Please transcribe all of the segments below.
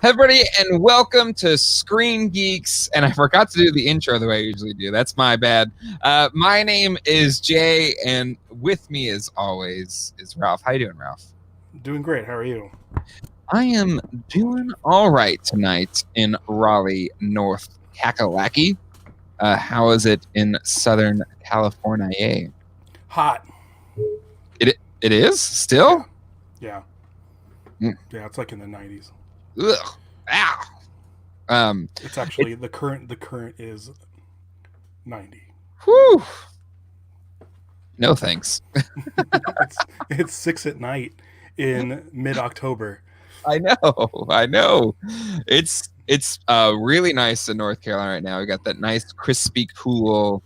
Hey everybody, and welcome to Screen Geeks. And I forgot to do the intro the way I usually do. That's my bad. My name is Jay, and with me, as always, is Ralph. How you doing, Ralph? Doing great. How are you? I am doing all right tonight in Raleigh, North Kakalaki. How is it in Southern California? Hot. It is still. Yeah. Mm. Yeah. It's like in the 90s. Ugh. Ow. It's actually the current. The current is 90. Whew. No thanks. It's 6 at night in mid-October. I know. It's really nice in North Carolina right now. We got that nice, crispy, cool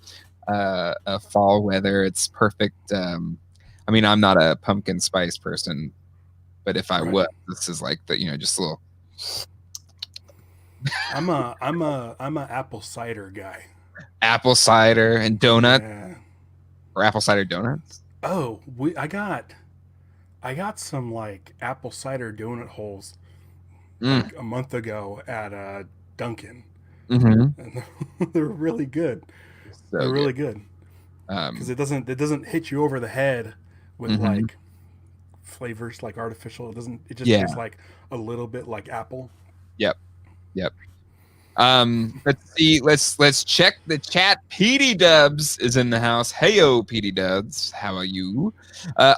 fall weather. It's perfect. I mean, I'm not a pumpkin spice person, but if I Right. was, this is like the just a little. I'm a apple cider guy. Apple cider and donut Yeah. or apple cider donuts. Oh, I got some like apple cider donut holes Mm. like a month ago at Dunkin', Mm-hmm. and they're really good. They're So good. really good. Because Um, it doesn't hit you over the head with mhm. like flavors like artificial. It just Yeah. tastes like a little bit like apple. Yep. Yep. Let's see. Let's check the chat. PD Dubs is in the house. Heyo, PD Dubs. How are you?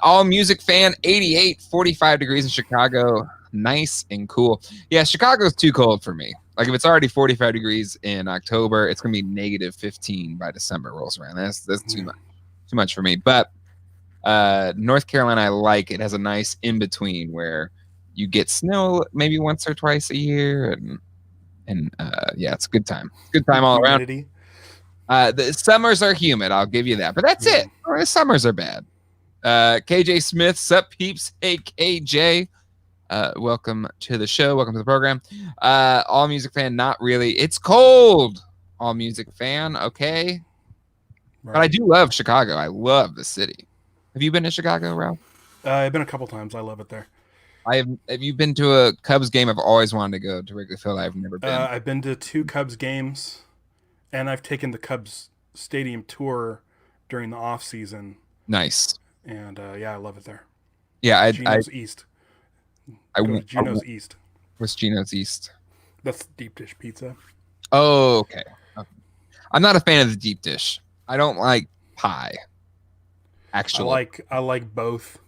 All music fan 88, 45 degrees in Chicago. Nice and cool. Yeah, Chicago's too cold for me. Like if it's already 45 degrees in October, it's gonna be negative 15 by December rolls around. That's too Yeah. much. Too much for me. But North Carolina, I like it. Has a nice in between where you get snow maybe once or twice a year, and yeah, it's a good time. Good time all around. Humidity. The summers are humid, I'll give you that, but that's Yeah. it. The summers are bad. KJ Smith, sup peeps? Hey KJ, welcome to the show. Welcome to the program. All music fan, not really. It's cold. All music fan, okay. But I Right. do love Chicago. I love the city. Have you been to Chicago, Ralph? I've been a couple times. I love it there. Have you been to a Cubs game? I've always wanted to go to Wrigley Field. I've never been. I've been to 2 Cubs games, and I've taken the Cubs stadium tour during the off season. Nice. And yeah, I love it there. Yeah, Geno's East. I, Go to I Geno's East. was Geno's East. That's deep dish pizza. Oh, okay. I'm not a fan of the deep dish. I don't like pie. Actually, I like both.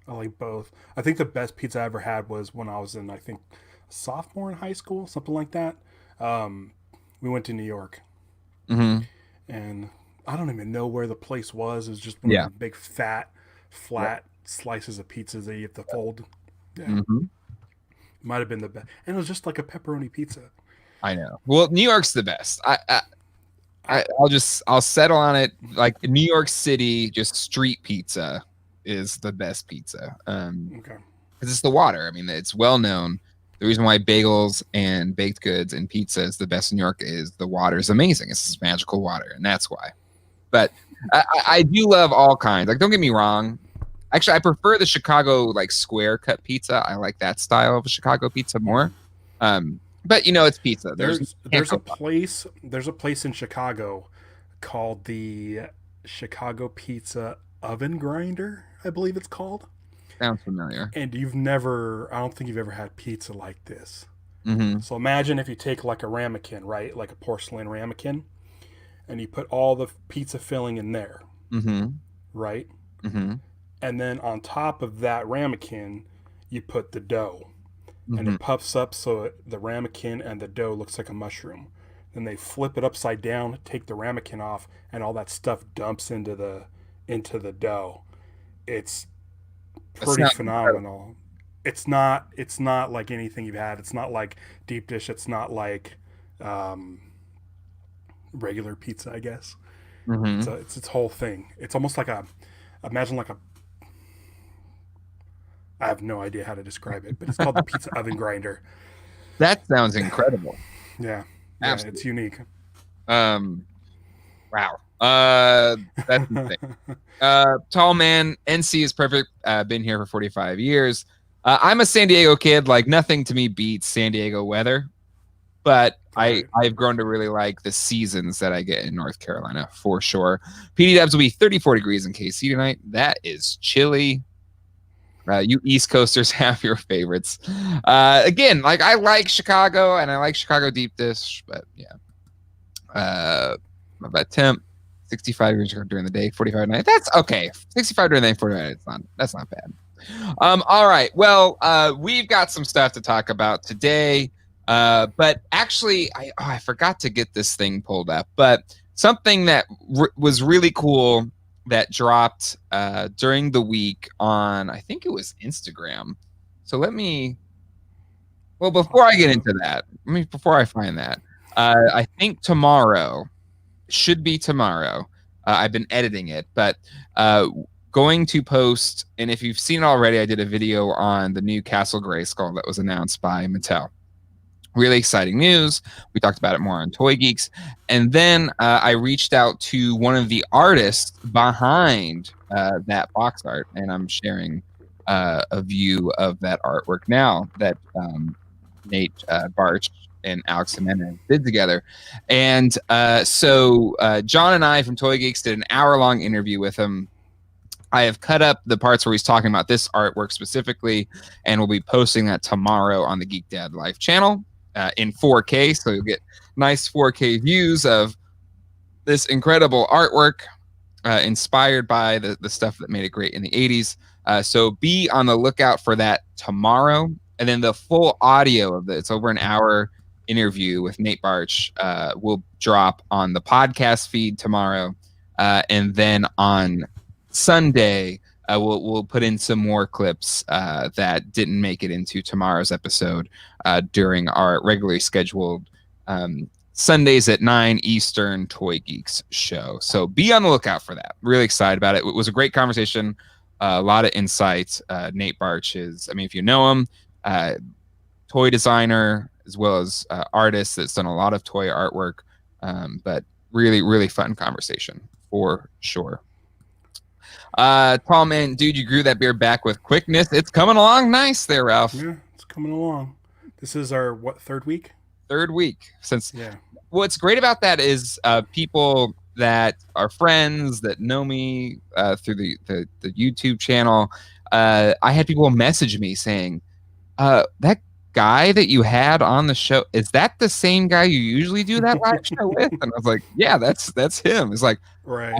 I like both. I think the best pizza I ever had was when I was in, I think, sophomore in high school, something like that. Um, we went to New York, hmm and I don't even know where the place was. It was just one of yeah. the big, fat, flat slices of pizzas that you have to fold. Yeah, hmm might have been the best. And it was just like a pepperoni pizza. I know. Well, New York's the best. I'll settle on it. Like New York City, just street pizza is the best pizza. Okay. Because it's the water. I mean, it's well known. The reason why bagels and baked goods and pizza is the best in New York is the water is amazing. It's this magical water, and that's why. But I do love all kinds. Like, don't get me wrong. Actually, I prefer the Chicago like square cut pizza. I like that style of a Chicago pizza more. But it's pizza. There's a place in Chicago called the Chicago Pizza Oven Grinder, I believe it's called. Sounds familiar. And I don't think you've ever had pizza like this. Mm-hmm. So imagine if you take like a ramekin, right? Like a porcelain ramekin, and you put all the pizza filling in there, Mm-hmm. right? Mm-hmm. And then on top of that ramekin, you put the dough. And Mm-hmm. it puffs up so the ramekin and the dough looks like a mushroom. Then they flip it upside down, take the ramekin off, and all that stuff dumps into the dough. It's That pretty sounds incredible. phenomenal. It's not like anything you've had. It's not like deep dish. It's not like um, regular pizza, I guess. Mm-hmm. It's its whole thing. It's almost like a imagine like a I have no idea how to describe it, but it's called the pizza oven grinder. That sounds incredible. Yeah, yeah, Absolutely. it's unique. Um. Wow. That's insane. Tall man. NC is perfect. Been here for 45 years. I'm a San Diego kid. Like nothing to me beats San Diego weather, but Right. I've grown to really like the seasons that I get in North Carolina for sure. PD Dubs will be 34 degrees in KC tonight. That is chilly. You East Coasters have your favorites. Again, like I like Chicago and I like Chicago deep dish, but yeah. About temp 65 degrees during the day, 45 at night. That's okay. 65 during the day, 45 at night. That's not bad. All right. Well, we've got some stuff to talk about today. But actually, I forgot to get this thing pulled up. But something that was really cool that dropped during the week on, I think it was Instagram. So let me. Well, before I get into that, before I find that, I think tomorrow should be tomorrow. I've been editing it, but going to post, and if you've seen it already, I did a video on the new Castle Grayskull that was announced by Mattel. Really exciting news. We talked about it more on Toy Geeks. And then I reached out to one of the artists behind that box art, and I'm sharing a view of that artwork now that Nate Barch and Alex Jimenez did together. And so John and I from Toy Geeks did an hour-long interview with him. I have cut up the parts where he's talking about this artwork specifically, and we'll be posting that tomorrow on the Geek Dad Life channel in 4K. So you'll get nice 4K views of this incredible artwork inspired by the stuff that made it great in the 80s. So be on the lookout for that tomorrow. And then the full audio of it's over an hour interview with Nate Barch will drop on the podcast feed tomorrow. And then on Sunday, we'll put in some more clips that didn't make it into tomorrow's episode during our regularly scheduled Sundays at 9 Eastern Toy Geeks show. So be on the lookout for that. Really excited about it. It was a great conversation. A lot of insights. Nate Barch is, I mean, if you know him, toy designer as well as artist that's done a lot of toy artwork. But really, really fun conversation for sure. Tall man, dude, you grew that beard back with quickness. It's coming along nice there, Ralph. Yeah, it's coming along. This is our third week? Third week since. Yeah. What's great about that is people that are friends that know me through the YouTube channel. I had people message me saying, that guy that you had on the show, is that the same guy you usually do that live show with? And I was like, yeah, that's him. It's like, right.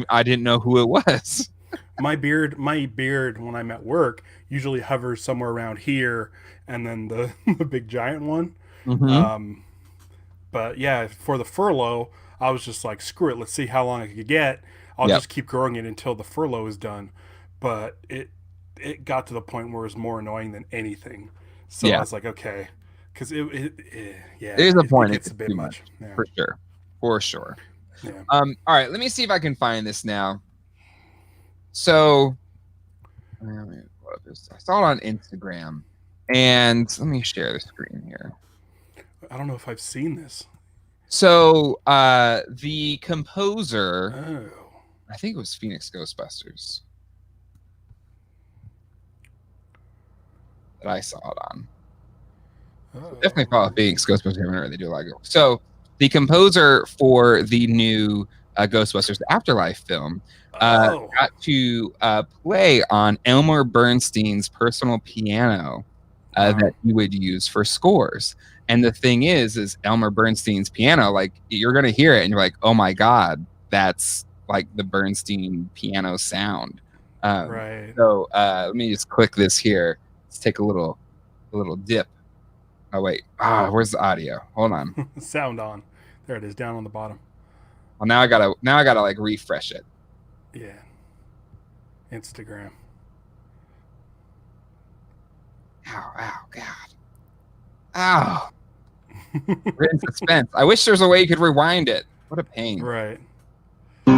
I didn't know who it was. My beard when I'm at work usually hovers somewhere around here, and then the big giant one. Mm-hmm. But yeah, for the furlough, I was just like, screw it, let's see how long I could get. I'll just keep growing it until the furlough is done. But it got to the point where it was more annoying than anything. So I was like, okay, because there's a point. It gets a bit much. Yeah. For sure. Yeah. All right, let me see if I can find this now. So I saw it on Instagram, and let me share the screen here. I don't know if I've seen this. So the composer, I think it was Phoenix Ghostbusters that I saw it on. So definitely follow Phoenix Ghostbusters whenever they do a lot of it. So the composer for the new Ghostbusters Afterlife film got to play on Elmer Bernstein's personal piano that he would use for scores. And the thing is Elmer Bernstein's piano, like you're going to hear it and you're like, oh my God, that's like the Bernstein piano sound. Right. So let me just click this here. Let's take a little dip. Oh wait, where's the audio? Hold on. Sound on. There it is, down on the bottom. Well, now I gotta like refresh it. Yeah. Instagram. Ow, God. Ow. We're in suspense. I wish there was a way you could rewind it. What a pain. Right. No,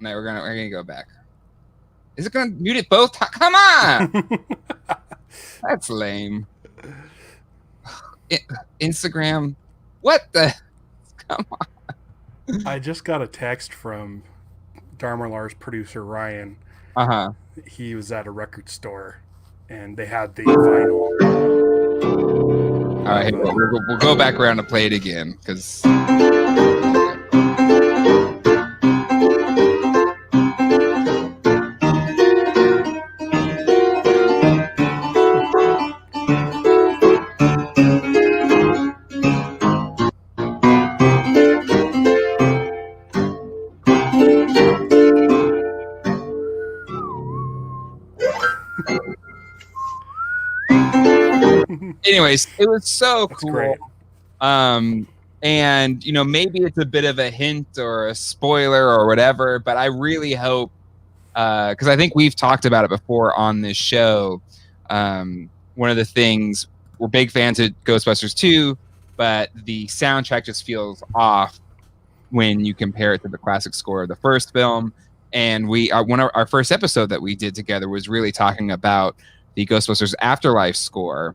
we're gonna go back. Is it gonna mute it both times? Come on. That's lame. Instagram. What the? Come on. I just got a text from Dharma Lar's producer Ryan, Uh-huh. He was at a record store, and they had the vinyl All right, of. we'll go back around to play it again because. Anyways, it was so That's cool. great. And maybe it's a bit of a hint or a spoiler or whatever, but I really hope, because I think we've talked about it before on this show. One of the things, we're big fans of Ghostbusters 2, but the soundtrack just feels off when you compare it to the classic score of the first film. And one of our first episode that we did together was really talking about the Ghostbusters Afterlife score,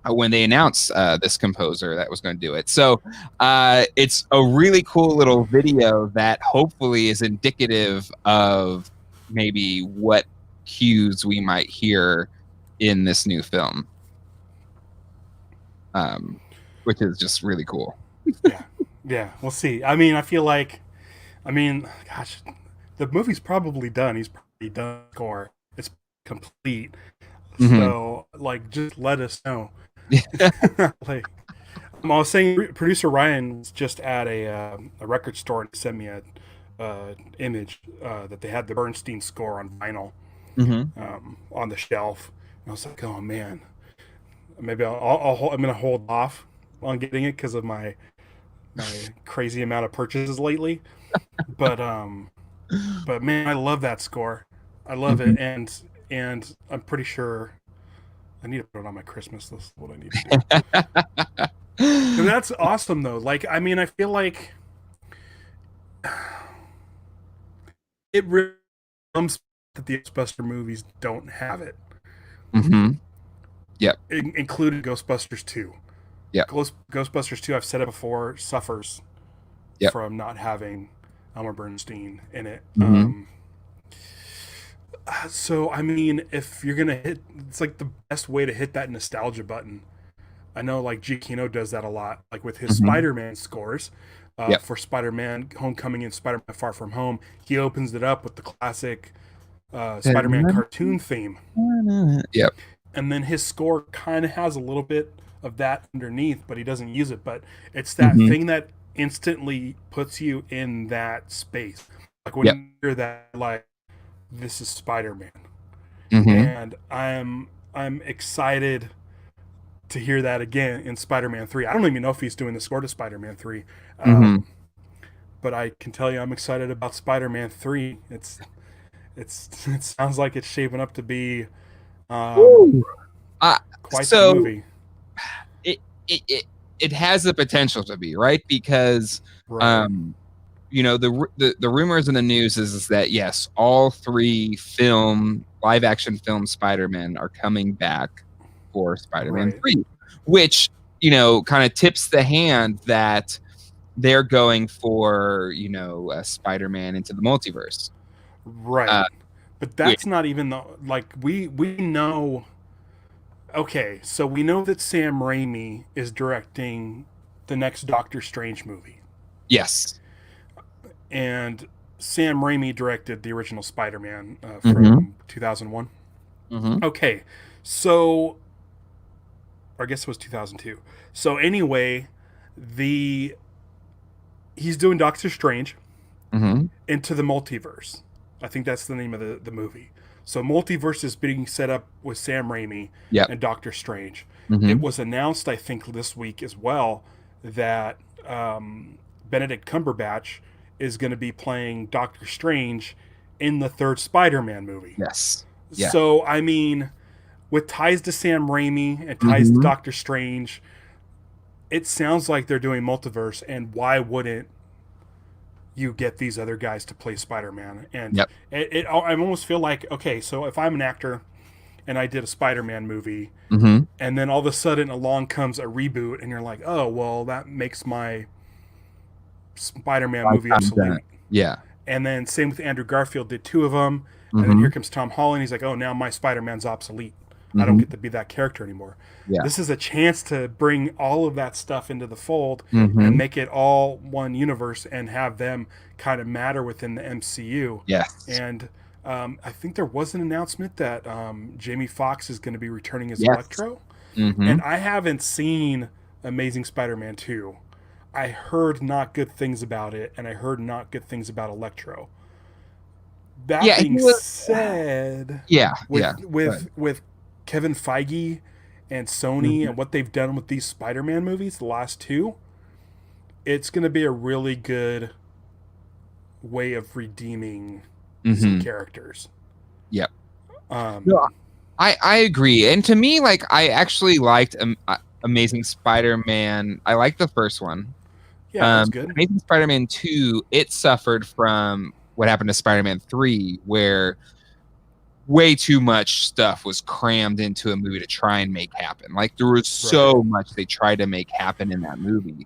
when they announced this composer that was going to do it. So it's a really cool little video that hopefully is indicative of maybe what cues we might hear in this new film, which is just really cool. Yeah, we'll see. I mean, gosh, the movie's probably done. He's probably done the score. It's complete. Mm-hmm. So, like, just let us know. Like, I was saying, producer Ryan was just at a record store and sent me a image that they had the Bernstein score on vinyl Mm-hmm. on the shelf. And I was like, oh man, maybe I'm gonna hold off on getting it because of my crazy amount of purchases lately. But but man, I love that score. I love Mm-hmm. it, and I'm pretty sure I need to put it on my Christmas list. What I need to do. And that's awesome though. Like, I mean, I feel like it really comes that the Ghostbuster movies don't have it, Mm-hmm. Yep. including Ghostbusters 2. Yep. Ghostbusters 2, I've said it before, suffers Yep. from not having Elmer Bernstein in it. Mm-hmm. So, I mean, if you're going to hit, it's like the best way to hit that nostalgia button. I know, like, Giacchino does that a lot, like with his Mm-hmm. Spider-Man scores. Yep. For Spider-Man Homecoming and Spider-Man Far From Home, he opens it up with the classic Spider-Man cartoon theme. Yep. And then his score kind of has a little bit of that underneath, but he doesn't use it. But it's that Mm-hmm. thing that instantly puts you in that space. Like when Yep. you hear that, like, this is Spider-Man. Mm-hmm. And I'm excited to hear that again in Spider-Man 3. I don't even know if he's doing the score to Spider-Man 3. Mm-hmm. But I can tell you I'm excited about Spider-Man 3. It sounds like it's shaping up to be Ooh. quite the So movie. it, it it it has the potential to be, right, because Right. the rumors in the news is that yes, all three live action film Spider-Man are coming back for Spider-Man Right. 3, which kind of tips the hand that they're going for Spider-Man into the multiverse. Right. uh, But which, that's not even the like we know. Okay, so we know that Sam Raimi is directing the next Doctor Strange movie, yes. and Sam Raimi directed the original Spider-Man Mm-hmm. from 2001. Mm-hmm. Okay, so or I guess it was 2002. So anyway, the he's doing Doctor Strange Mm-hmm. into the multiverse. I think that's the name of the movie. So multiverse is being set up with Sam Raimi Yep. and Doctor Strange. It Mm-hmm. was announced, I think, this week as well that Benedict Cumberbatch is going to be playing Doctor Strange in the third Spider-Man movie. Yes. Yeah. So I mean, with ties to Sam Raimi and ties to Mm-hmm. Doctor Strange, it sounds like they're doing multiverse. And why wouldn't you get these other guys to play Spider-Man? And Yep. I almost feel like, okay, so if I'm an actor and I did a Spider-Man movie, Mm-hmm. and then all of a sudden along comes a reboot, and you're like, oh, well, that makes my Spider-Man movie Lifetime done. obsolete. Yeah. And then same with Andrew Garfield, did two of them, And then Mm-hmm. here comes Tom Holland. He's like, oh, now my Spider-Man's obsolete. I don't Mm-hmm. get to be that character anymore. Yeah. This is a chance to bring all of that stuff into the fold and Mm-hmm. make it all one universe and have them kind of matter within the MCU. Yes. And I think there was an announcement that Jamie Foxx is going to be returning as Yes. Electro. Mm-hmm. And I haven't seen Amazing Spider-Man 2. I heard not good things about it, and I heard not good things about Electro. That Yeah. He being was, said, yeah. Yeah. with Kevin Feige and Sony Mm-hmm. and what they've done with these Spider-Man movies, the last two, it's going to be a really good way of redeeming some Mm-hmm. characters. Yep. No, Um, I agree. And to me, like, I actually liked Amazing Spider-Man. I liked the first one. yeah, it was good. Amazing Spider-Man 2, it suffered from what happened to Spider-Man 3, where way too much stuff was crammed into a movie to try and make happen. Like, there was Right. so much they tried to make happen in that movie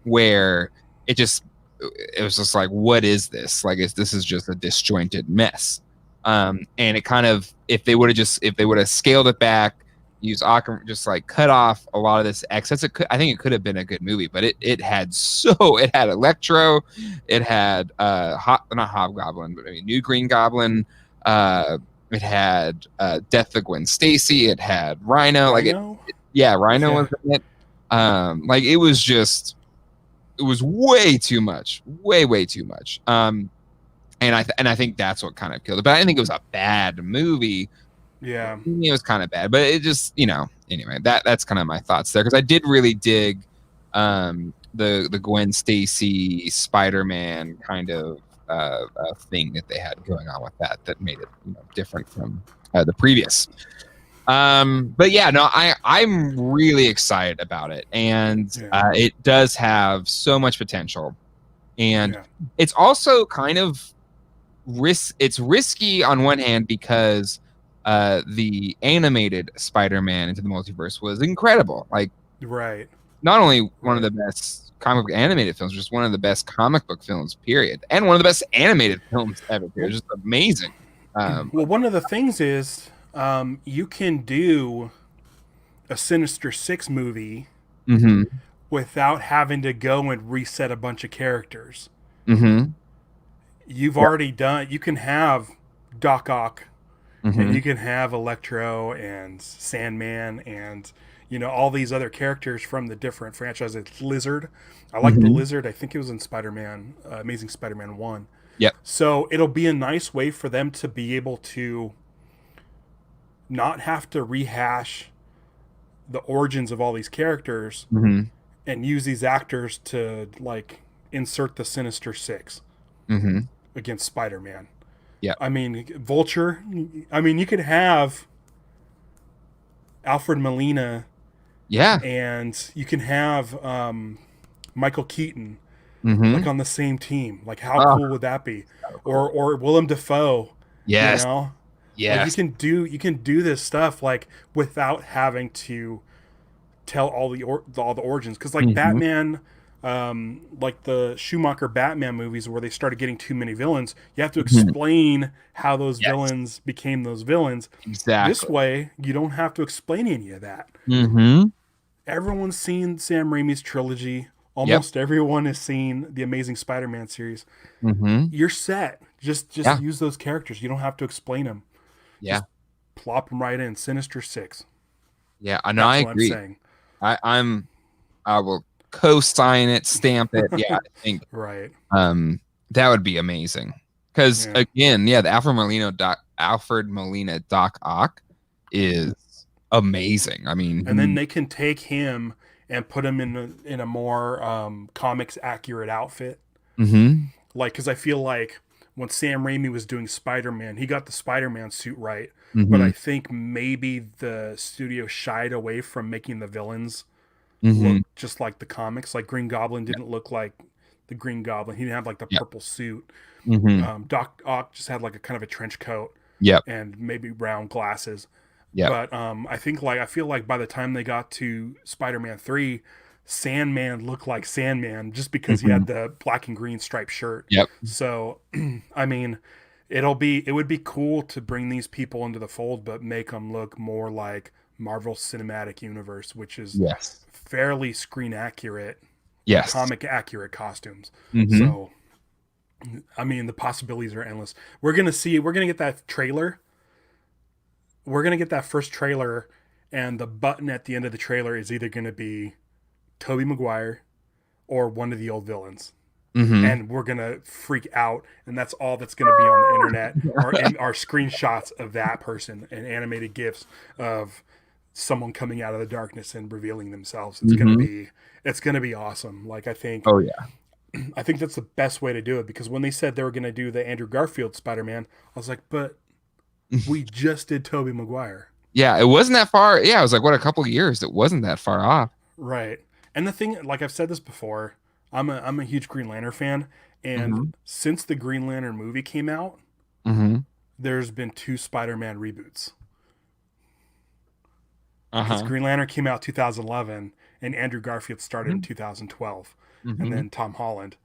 where it just it was just like, what is this? Like, this is just a disjointed mess. And it kind of, if they would have scaled it back, use Occam, just like cut off a lot of this excess. I think it could have been a good movie, but it had it had Electro, it had not Hobgoblin, but I mean New Green Goblin, uh, it had Death of Gwen Stacy, it had Rhino, Rhino? yeah, Rhino Yeah. was in it. Like it was just, it was way too much, way too much. And I think that's what kind of killed it. But I didn't think it was a bad movie. Yeah. It was kind of bad, but it just, anyway, that's kind of my thoughts there, because I did really dig the Gwen Stacy Spider-Man kind of thing that they had going on with that made it different from the previous. But yeah, no, I'm really excited about it, and Yeah. it does have so much potential, and Yeah. it's also kind of it's risky on one hand because the animated Spider-Man Into the Multiverse was incredible. Like, Right. not only one of Right. the best comic book animated films, just one of the best comic book films, period, and one of the best animated films ever. Period. Just amazing. Well, one of the things is you can do a Sinister Six movie Mm-hmm. without having to go and reset a bunch of characters. Mm-hmm. You've Yep. already done. You can have Doc Ock, and Mm-hmm. you can have Electro and Sandman, and all these other characters from the different franchises. Lizard, I like the Mm-hmm. Lizard. I think it was in Spider-Man, Amazing Spider-Man 1. Yep. So it'll be a nice way for them to be able to not have to rehash the origins of all these characters Mm-hmm. and use these actors to like insert the Sinister Six Mm-hmm. against Spider-Man. Yeah. I mean, Vulture. I mean, you could have Alfred Molina, Yeah. and you can have Michael Keaton Mm-hmm. like on the same team. Like, how Oh, cool would that be? so cool. Or Willem Dafoe. Yes. Like Yes. you can do this stuff like without having to tell all the origins, because like Mm-hmm. Batman, like the Schumacher Batman movies where they started getting too many villains, you have to Mm-hmm. explain how those Yes. villains became those villains. Exactly. This way you don't have to explain any of that. Mm-hmm. Everyone's seen Sam Raimi's trilogy. Yep. Almost everyone has seen the Amazing Spider-Man series. Mm-hmm. You're set. Just Yeah. use those characters. You don't have to explain them. Yeah. Plop them right in. Sinister Six. Yeah. I know. That's I what agree. I'm saying. I will co-sign it, stamp it. Yeah, I think Right. that would be amazing. Because Yeah. again, yeah, the Alfred Molina Doc Ock is amazing. I mean, And then they can take him and put him in a more comics accurate outfit. mm-hmm. Like, because I feel like when Sam Raimi was doing Spider-Man, he got the Spider-Man suit right, Mm-hmm. but I think maybe the studio shied away from making the villains Mm-hmm. look just like the comics. Like Green Goblin didn't look like the Green Goblin. He didn't have like the Yep. purple suit. Mm-hmm. Doc Ock just had like a kind of a trench coat Yep. and maybe round glasses. Yep. But I feel like by the time they got to Spider-Man 3, Sandman looked like Sandman just because he had the black and green striped shirt. Yep. So, I mean, It would be cool to bring these people into the fold, but make them look more like Marvel Cinematic Universe, which is Yes. fairly screen accurate, Yes. comic accurate costumes. Mm-hmm. So, I mean, the possibilities are endless. We're gonna get that trailer. We're gonna get that first trailer, and the button at the end of the trailer is either gonna be Tobey Maguire or one of the old villains. Mm-hmm. And we're gonna freak out, and that's all that's gonna be on the internet, are screenshots of that person and animated gifs of someone coming out of the darkness and revealing themselves. Mm-hmm. It's gonna be awesome. Like Oh yeah. I think that's the best way to do it, because when they said they were gonna do the Andrew Garfield Spider-Man, I was like, but we just did Tobey Maguire. Yeah, it wasn't that far. Yeah, it was like what, a couple of years. It wasn't that far off. Right. And the thing, like I've said this before, I'm a huge Green Lantern fan, and Mm-hmm. since the Green Lantern movie came out, Mm-hmm. there's been two Spider-Man reboots. Because Uh-huh. Green Lantern came out 2011, and Andrew Garfield started in Mm-hmm. 2012, and Mm-hmm. then Tom Holland,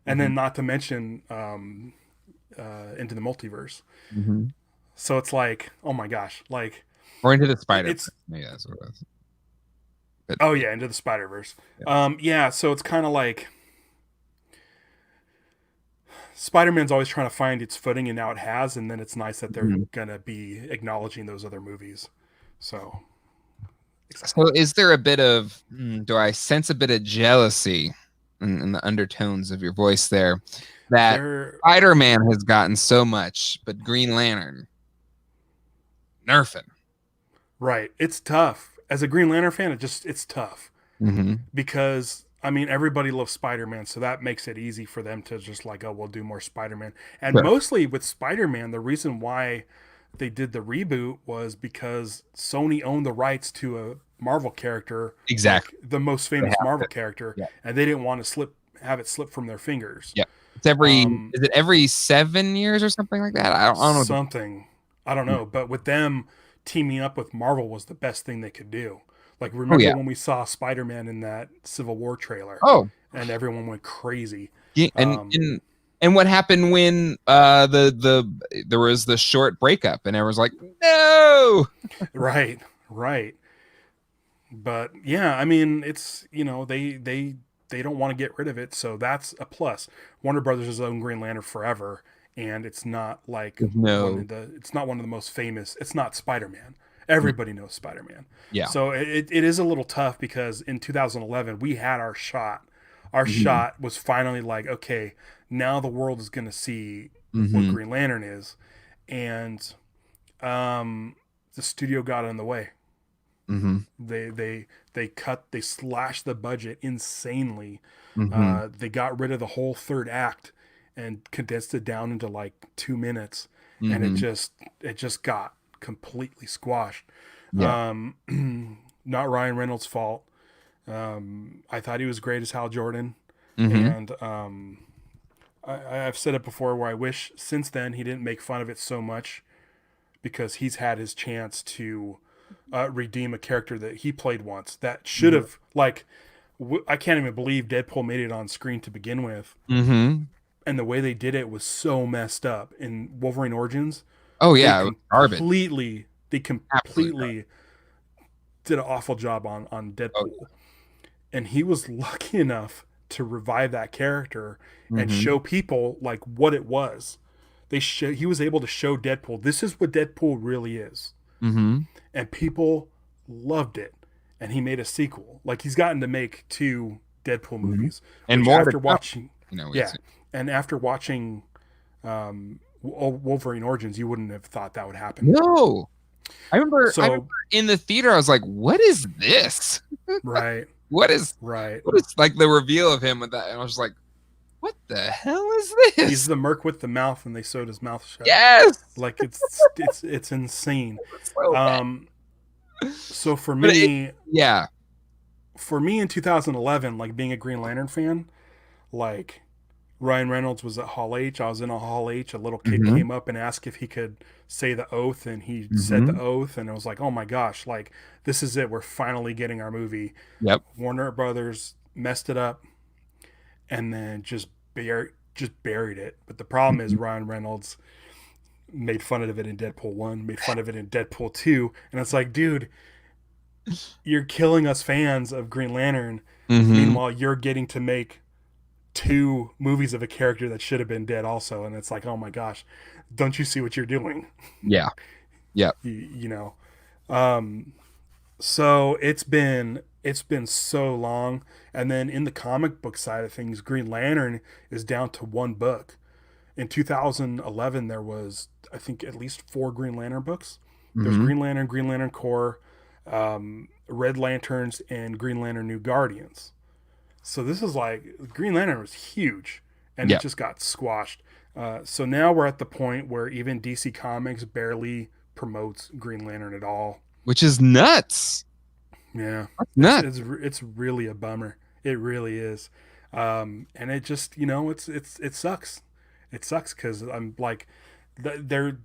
and Mm-hmm. then not to mention Into the Multiverse. Mm-hmm. So it's like, oh my gosh, like Or into the Spider. it's Yeah, that's what it was. But, oh yeah, Into the Spider Verse. yeah. Yeah, so it's kind of like Spider-Man's always trying to find its footing, and now it has, and then it's nice that they're Mhm. gonna be acknowledging those other movies. So So excited. is there a bit of, do I sense a bit of jealousy in the undertones of your voice there that They're Spider-Man has gotten so much, but Green Lantern, nerfing? right. It's tough. As a Green Lantern fan, it's tough Mm-hmm. because I mean everybody loves Spider-Man, so that makes it easy for them to just like, oh, we'll do more Spider-Man. And Sure. mostly with Spider-Man, the reason why they did the reboot was because Sony owned the rights to a Marvel character, like Exactly. the most They famous have Marvel to. character, Yeah. and they didn't want to have it slip from their fingers. Yeah. It's every, Um, is it every 7 years or something like that? I don't know. something I don't know, but with them teaming up with Marvel was the best thing they could do. Like Oh remember yeah. when we saw Spider-Man in that Civil War trailer Oh, and everyone went crazy. yeah. And Um, and what happened when there was the short breakup and everyone's like, no. right, right. But yeah, I mean, it's they don't want to get rid of it, so that's a plus. Warner Brothers has owned Green Lantern forever, and it's not like No. it's not one of the most famous. It's not Spider-Man. Everybody knows Spider-Man. Yeah. So it is a little tough because in 2011 we had our shot. Our Mm-hmm. shot was finally like, okay, now the world is going to see what Mm-hmm. Green Lantern is, and the studio got in the way. Mm-hmm. They slashed the budget insanely. Mm-hmm. They got rid of the whole third act and condensed it down into like 2 minutes, and Mm-hmm. it just got completely squashed. Yeah. Not Ryan Reynolds' fault. I thought he was great as Hal Jordan, Mm-hmm. and I've said it before where I wish since then he didn't make fun of it so much, because he's had his chance to redeem a character that he played once that should have like I can't even believe Deadpool made it on screen to begin with, Mm-hmm. and the way they did it was so messed up. In Wolverine Origins, Oh they yeah, it was garbage. Absolutely garbage. completely did an awful job on Oh, Deadpool, and he was lucky enough to revive that character and mm-hmm. show people like what it was. He was able to show Deadpool, this is what Deadpool really is, Mm-hmm. and people loved it. And he made a sequel. Like he's gotten to make two Deadpool Mm-hmm. movies, And which more to after come. watching, You know, yeah, and after watching Wolverine Origins, you wouldn't have thought that would happen. no. I remember So in the theater, I was like, "What is this? right, What is right. like the reveal of him with that?" And I was just like, "What the hell is He's this?" the merc with the mouth, and they sewed his mouth shut. Yes, Like it's insane. it's so bad. Um, so But yeah, for me in 2011, like being a Green Lantern fan, like Ryan Reynolds was at Hall H. I was in a Hall H. A little kid mm-hmm. came up and asked if he could say the oath, and he said Mm-hmm. the oath, and it was like, oh my gosh, like this is it. We're finally getting our movie. Yep. Warner Brothers messed it up, and then just buried it. But the problem is Mm-hmm. Ryan Reynolds. made fun of it in Deadpool 1, made fun of it in Deadpool 2, and it's like, dude, you're killing us fans of Green Lantern. Mm-hmm. Meanwhile, you're getting to make two movies of a character that should have been dead also, and it's like, oh my gosh, don't you see what you're doing? Yeah. Yeah. You know. Um, so it's been so long, and then in the comic book side of things, Green Lantern is down to one book. In 2011, there was, I think, at least 4 Green Lantern books. There's Mm-hmm. Green Lantern Corps, Red Lanterns, and Green Lantern New Guardians. So this is like, Green Lantern was huge, and it Yeah. just got squashed. So now we're at the point where even DC Comics barely promotes Green Lantern at all. Which is nuts. Yeah, That's it's nuts. it's it's really a bummer. It really is, and it just, it sucks. It sucks because I'm like, there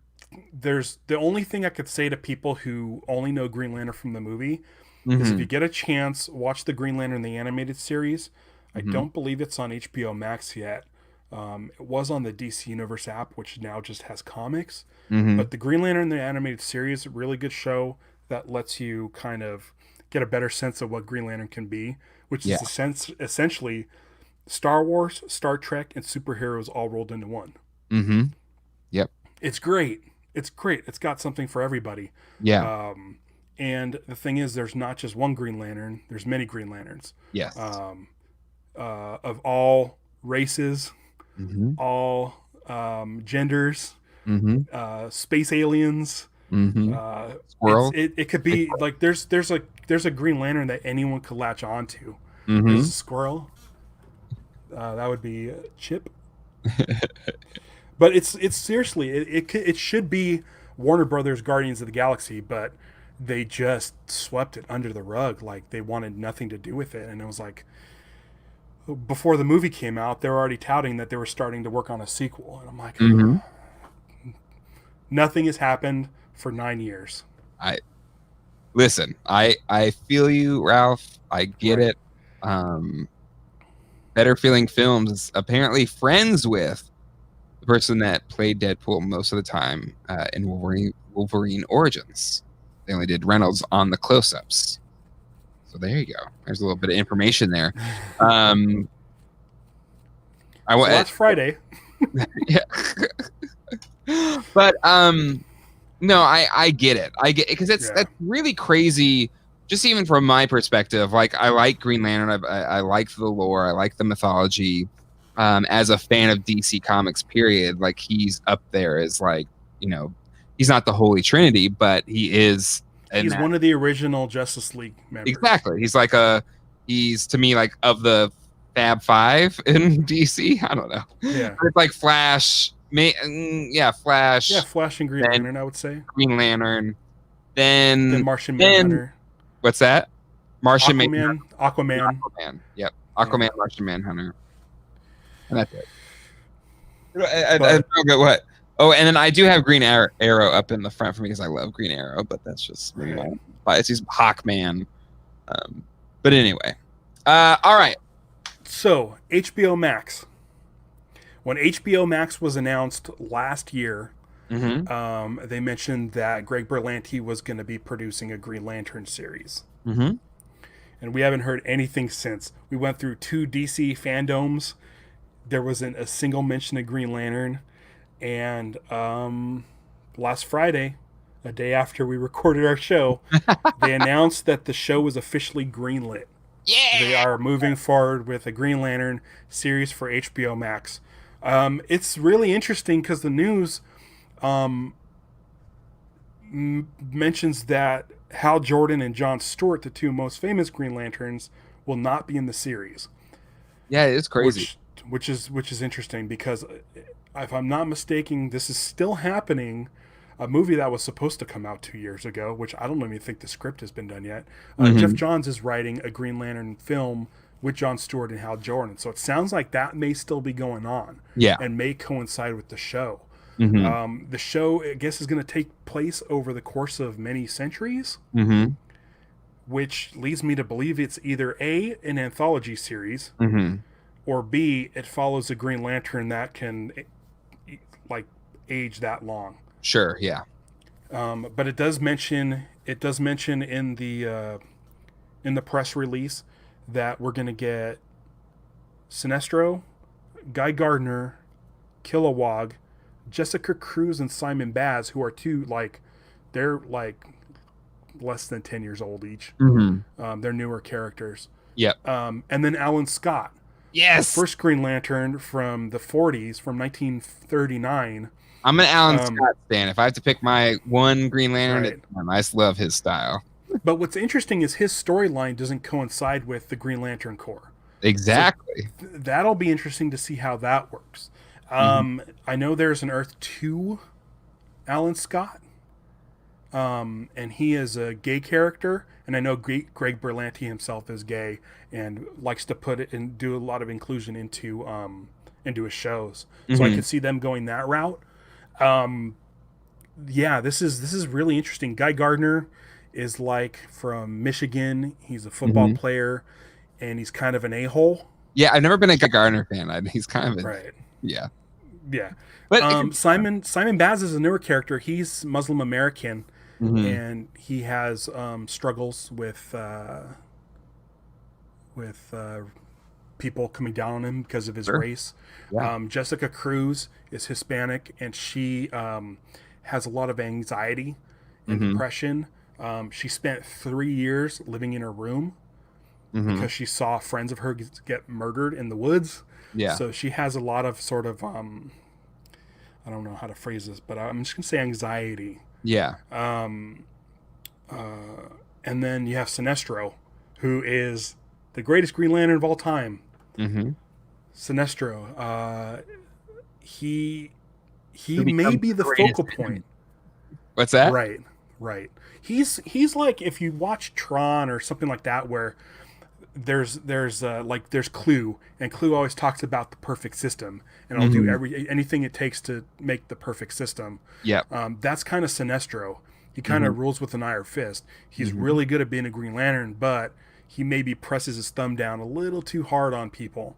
there's the only thing I could say to people who only know Green Lantern from the movie is, if Mm-hmm. you get a chance, watch the Green Lantern the animated series. I Mm-hmm. don't believe it's on HBO Max yet. It was on the DC Universe app, which now just has comics. Mm-hmm. But the Green Lantern the animated series, a really good show that lets you kind of get a better sense of what Green Lantern can be, which Yeah. is essentially Star Wars, Star Trek, and superheroes all rolled into one. Mm-hmm. Yep. It's great. It's great. It's got something for everybody. Yeah. Um, and the thing is, there's not just one Green Lantern. There's many Green Lanterns, Yes. um, of all races, Mm-hmm. all genders, Mm-hmm. space aliens. Mm-hmm. Uh, Squirrel. it could be like, there's a Green Lantern that anyone could latch onto. There's Mm-hmm. a squirrel. That would be Chip. But it's seriously, it should be Warner Brothers Guardians of the Galaxy, but they just swept it under the rug. Like, they wanted nothing to do with it, and it was like, before the movie came out, they were already touting that they were starting to work on a sequel, and I'm like, Mm-hmm. nothing has happened for 9 years. I listen. I feel you, Ralph. I get Right. it. Better Feeling Films is apparently friends with the person that played Deadpool most of the time in Wolverine Origins. They only did Reynolds on the close-ups. So there you go. There's a little bit of information there. I So want, last Friday, yeah. But no, I get it. I get it, because yeah, that's really crazy. Just even from my perspective, like, I like Green Lantern. I like the lore. I like the mythology. As a fan of DC Comics, period, like, he's up there as, like, he's not the Holy Trinity, but he is. he's one of the original Justice League members. Exactly. He's to me, like, of the Fab Five in DC. I don't know. Yeah. But it's like Flash. Flash. Yeah, Flash and Green Then Lantern, I would say. Green Lantern. Then Then Martian then Manhunter. what's that? Martian Manhunter. Aquaman. Aquaman. Yep. Aquaman, Martian Manhunter. And that's it. I But- forget what. Oh, and then I do have Green Arrow up in the front for me because I love Green Arrow, but that's just maybe my bias. He's Hawkman. But anyway. All right. So, HBO Max. When HBO Max was announced last year, Mm-hmm. they mentioned that Greg Berlanti was going to be producing a Green Lantern series. Mm-hmm. And we haven't heard anything since. We went through 2 DC fandoms. There wasn't a single mention of Green Lantern. And last Friday, a day after we recorded our show, they announced that the show was officially greenlit. Yeah. They are moving forward with a Green Lantern series for HBO Max. It's really interesting because the news mentions that Hal Jordan and Jon Stewart, the 2 most famous Green Lanterns, will not be in the series. Yeah, it's crazy. Which is interesting because, if I'm not mistaken, this is still happening. A movie that was supposed to come out 2 years ago, which I don't even think the script has been done yet. Jeff Johns is writing a Green Lantern film with Jon Stewart and Hal Jordan, so it sounds like that may still be going on. Yeah. And may coincide with the show. Mm-hmm. The show, I guess, is going to take place over the course of many centuries, Mm-hmm. which leads me to believe it's either A, an anthology series, Mm-hmm. or B, it follows a Green Lantern that can, like, age that long. Sure. Yeah. But it does mention in the press release that we're gonna get Sinestro, Guy Gardner, Kilowog, Jessica Cruz, and Simon Baz, who are two they're like less than 10 years old each. Mm-hmm. They're newer characters. Yep. And then Alan Scott, the Yes. first Green Lantern from the 40s, from 1939. I'm an Alan Scott fan. If I have to pick my one Green Lantern, Right. I just love his style. But what's interesting is his storyline doesn't coincide with the Green Lantern Corps. Exactly. So that'll be interesting to see how that works. I know there's an Earth 2 Alan Scott, and he is a gay character. And I know Greg Berlanti himself is gay and likes to put it and do a lot of inclusion into his shows. So I could see them going that route. Yeah, this is really interesting. Guy Gardner is from Michigan. He's a football player, and he's kind of an a-hole. Yeah, I've never been a Guy Gardner fan. He's kind of right. Yeah. Yeah. But Simon Baz is a newer character. He's Muslim American, and he has struggles with people coming down on him because of his race. Yeah. Jessica Cruz is Hispanic, and she has a lot of anxiety and depression. She spent 3 years living in her room because she saw friends of hers get murdered in the woods. Yeah. So she has a lot of sort of I don't know how to phrase this, but I'm just gonna say anxiety. Yeah. And then you have Sinestro, who is the greatest Green Lantern of all time. Sinestro, he may be the focal point. What's that? Right. He's like, if you watch Tron or something like that, where there's Clue, and Clue always talks about the perfect system, and I'll do anything it takes to make the perfect system. Yeah. That's kind of Sinestro. He kind of rules with an iron fist. He's really good at being a Green Lantern, but he maybe presses his thumb down a little too hard on people.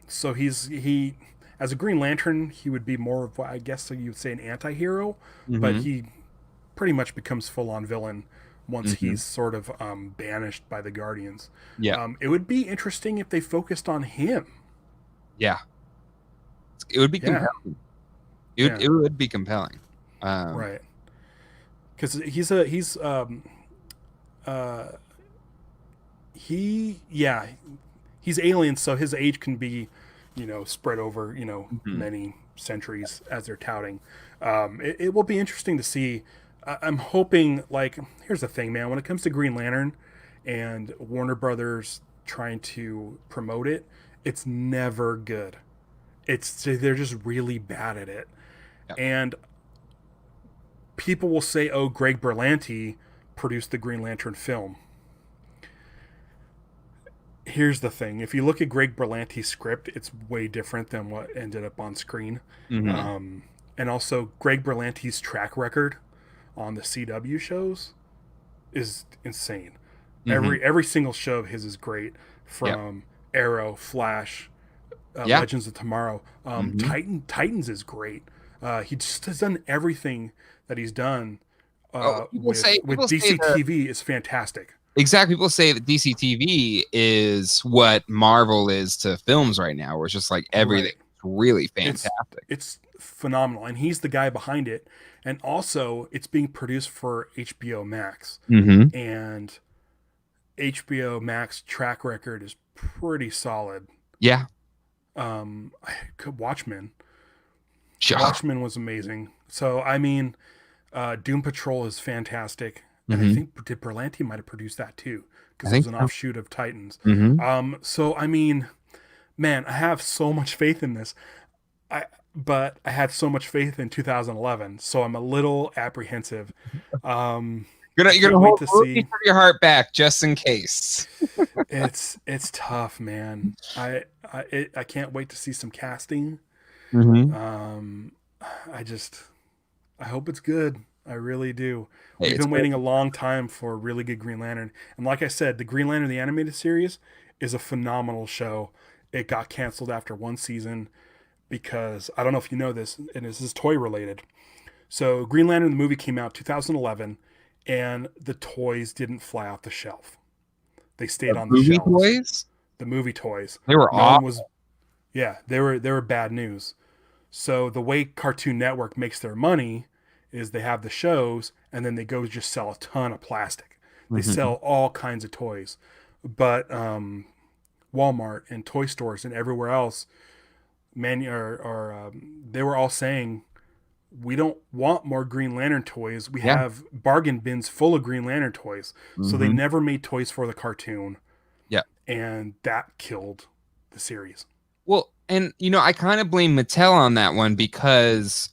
So he as a Green Lantern, he would be more of what I guess you would say an anti-hero, but he pretty much becomes full-on villain once he's sort of banished by the Guardians. Yeah. It would be interesting if they focused on him. Yeah. It would be compelling. It would be compelling. Right. Because he's alien, so his age can be, spread over, many centuries as they're touting. It will be interesting to see. I'm hoping, here's the thing, man. When it comes to Green Lantern and Warner Brothers trying to promote it, it's never good. They're just really bad at it. Yep. And people will say, oh, Greg Berlanti produced the Green Lantern film. Here's the thing. If you look at Greg Berlanti's script, it's way different than what ended up on screen. And also, Greg Berlanti's track record on the CW shows is insane. Every single show of his is great, from Arrow, Flash, Legends of Tomorrow. Titans is great. He just has done everything that he's done with DC TV is fantastic. Exactly. People say that DC TV is what Marvel is to films right now, where it's just like everything really fantastic. It's phenomenal, and he's the guy behind it. And also, it's being produced for HBO Max, and HBO Max track record is pretty solid. Yeah. Watchmen. Watchmen was amazing. So I mean, Doom Patrol is fantastic. And I think Berlanti might have produced that too, because it was an offshoot of Titans. So I mean, man, I have so much faith in this. But I had so much faith in 2011, so I'm a little apprehensive. You're gonna hold your heart back just in case. It's tough, man. I can't wait to see some casting. I hope it's good. I really do. We've been waiting a long time for a really good Green Lantern. And like I said, the Green Lantern, the animated series, is a phenomenal show. It got canceled after one season because, I don't know if you know this, and this is toy related. So Green Lantern the movie came out 2011, and the toys didn't fly off the shelf. They stayed The on the movie shelves. toys, The movie toys. they were No one awful. was. Yeah, they were bad news. So the way Cartoon Network makes their money is they have the shows and then they go just sell a ton of plastic. They Mhm. sell all kinds of toys, but Walmart and toy stores and everywhere else, they were all saying we don't want more Green Lantern toys. We Yeah. have bargain bins full of Green Lantern toys. So they Mhm. never made toys for the cartoon, Yeah. and that killed the series. Well, and I kind of blame Mattel on that one because